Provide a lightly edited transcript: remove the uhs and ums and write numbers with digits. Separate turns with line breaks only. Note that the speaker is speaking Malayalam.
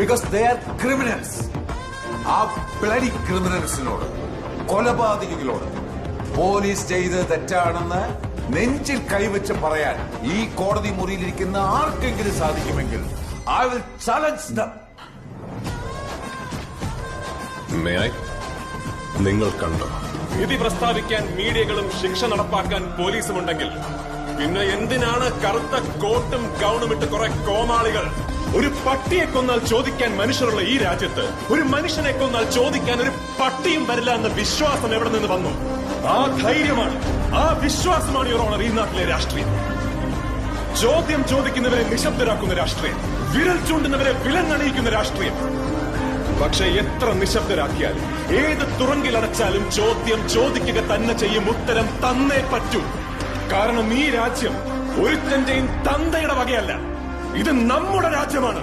because they are criminals. ആ ബ്ലഡി ക്രിമിനൽസിനോട്, കൊലപാതകികളോട് പോലീസ് ചെയ്ത് തെറ്റാണെന്ന് നെഞ്ചിൽ കൈവച്ച് പറയാൻ ഈ കോടതി മുറിയിലിരിക്കുന്ന ആർക്കെങ്കിലും സാധിക്കുമെങ്കിൽ I will challenge them.
നിങ്ങൾ കണ്ടോ?
വിധി പ്രസ്താവിക്കാൻ മീഡിയകളും ശിക്ഷ നടപ്പാക്കാൻ പോലീസും ഉണ്ടെങ്കിൽ പിന്നെ എന്തിനാണ് കറുത്ത കോട്ടും ഗൗണും ഇട്ട് കുറെ കോമാളികൾ? ഒരു പട്ടിയെ കൊന്നാൽ ചോദിക്കാൻ മനുഷ്യരുള്ള ഈ രാജ്യത്ത് ഒരു മനുഷ്യനെ കൊന്നാൽ ചോദിക്കാൻ ഒരു പട്ടിയും വരില്ല എന്ന വിശ്വാസം എവിടെ നിന്ന് വന്നു? ആ ധൈര്യമാണ്, ആ വിശ്വാസമാണ് യുവർ ഓണർ ഈ നാട്ടിലെ രാഷ്ട്രീയം. ചോദ്യം ചോദിക്കുന്നവരെ നിശബ്ദരാക്കുന്ന രാഷ്ട്രീയം, വിരൽ ചൂണ്ടുന്നവരെ വിലങ്ങണിയിക്കുന്ന രാഷ്ട്രീയം. പക്ഷെ എത്ര നിശബ്ദരാക്കിയാലും ഏത് തുറങ്കിലടച്ചാലും ചോദ്യം ചോദിക്കുക തന്നെ ചെയ്യും, ഉത്തരം തന്നേ പറ്റൂ. കാരണം ഈ രാജ്യം ഒരുത്തന്റെയും തന്തയുടെ വകയല്ല, ഇത് നമ്മുടെ രാജ്യമാണ്.